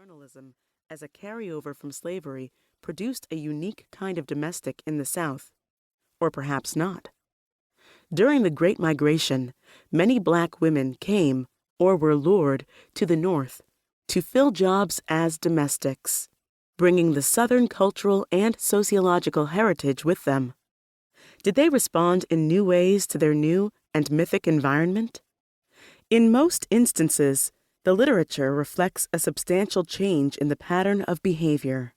paternalism as a carryover from slavery produced a unique kind of domestic in the South, or perhaps not. During the Great Migration, many black women came, or were lured, to the North to fill jobs as domestics, bringing the Southern cultural and sociological heritage with them. Did they respond in new ways to their new and mythic environment? In most instances, the literature reflects a substantial change in the pattern of behavior,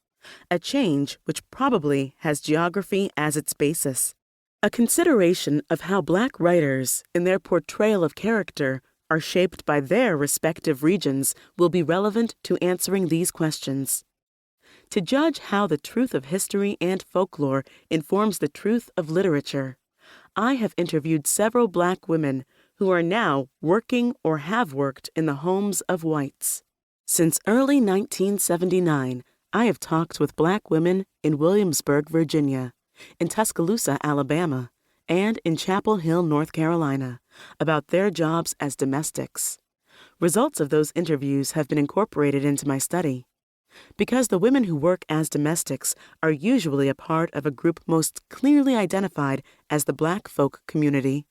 a change which probably has geography as its basis. A consideration of how black writers, in their portrayal of character, are shaped by their respective regions will be relevant to answering these questions. To judge how the truth of history and folklore informs the truth of literature, I have interviewed several black women who are now working or have worked in the homes of whites. Since early 1979, I have talked with black women in Williamsburg, Virginia, in Tuscaloosa, Alabama, and in Chapel Hill, North Carolina, about their jobs as domestics. Results of those interviews have been incorporated into my study. Because the women who work as domestics are usually a part of a group most clearly identified as the black folk community,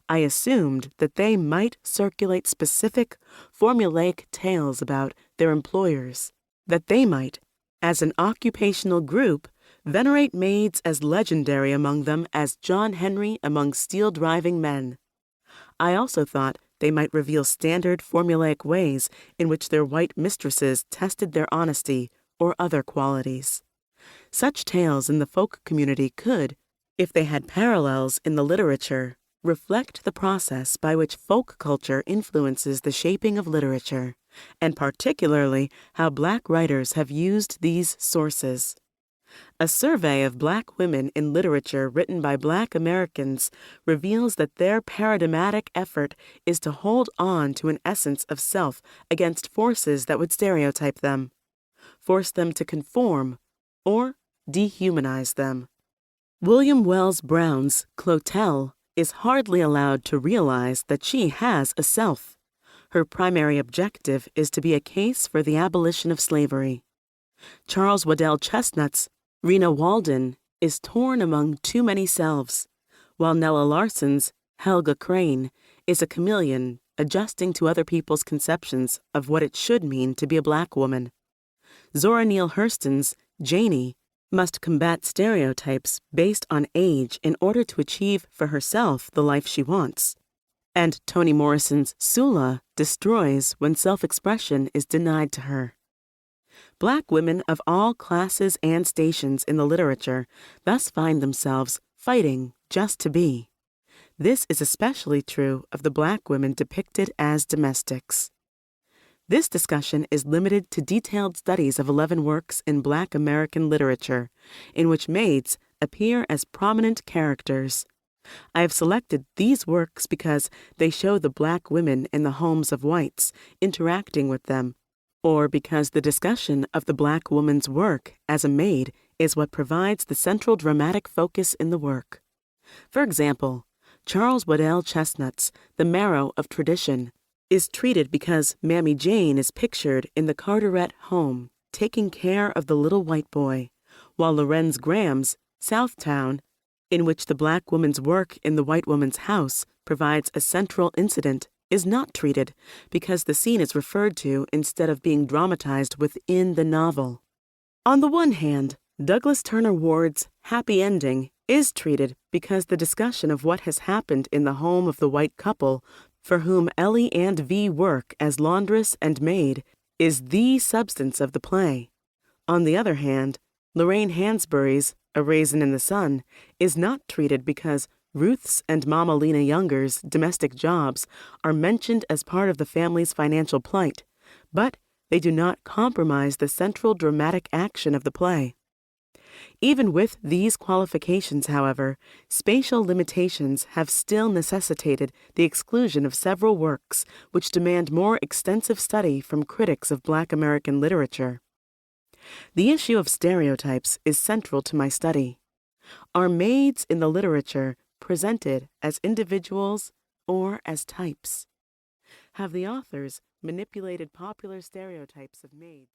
I assumed that they might circulate specific, formulaic tales about their employers, that they might, as an occupational group, venerate maids as legendary among them as John Henry among steel-driving men. I also thought they might reveal standard formulaic ways in which their white mistresses tested their honesty or other qualities. Such tales in the folk community could, if they had parallels in the literature, reflect the process by which folk culture influences the shaping of literature, and particularly how black writers have used these sources. A survey of black women in literature written by black Americans reveals that their paradigmatic effort is to hold on to an essence of self against forces that would stereotype them, force them to conform, or dehumanize them. William Wells Brown's Clotel is hardly allowed to realize that she has a self. Her primary objective is to be a case for the abolition of slavery. Charles Waddell Chesnutt's Rena Walden is torn among too many selves, while Nella Larson's Helga Crane is a chameleon adjusting to other people's conceptions of what it should mean to be a black woman. Zora Neale Hurston's Janie must combat stereotypes based on age in order to achieve for herself the life she wants. And Toni Morrison's Sula destroys when self-expression is denied to her. Black women of all classes and stations in the literature thus find themselves fighting just to be. This is especially true of the black women depicted as domestics. This discussion is limited to detailed studies of 11 works in black American literature, in which maids appear as prominent characters. I have selected these works because they show the black women in the homes of whites interacting with them, or because the discussion of the black woman's work as a maid is what provides the central dramatic focus in the work. For example, Charles Waddell Chesnutt's The Marrow of Tradition is treated because Mammy Jane is pictured in the Carteret home, taking care of the little white boy, while Lorenz Graham's Southtown, in which the black woman's work in the white woman's house provides a central incident, is not treated because the scene is referred to instead of being dramatized within the novel. On the one hand, Douglas Turner Ward's Happy Ending is treated because the discussion of what has happened in the home of the white couple for whom Ellie and V work as laundress and maid is the substance of the play. On the other hand, Lorraine Hansberry's A Raisin in the Sun is not treated because Ruth's and Mama Lena Younger's domestic jobs are mentioned as part of the family's financial plight, but they do not compromise the central dramatic action of the play. Even with these qualifications, however, spatial limitations have still necessitated the exclusion of several works which demand more extensive study from critics of Black American literature. The issue of stereotypes is central to my study. Are maids in the literature presented as individuals or as types? Have the authors manipulated popular stereotypes of maids?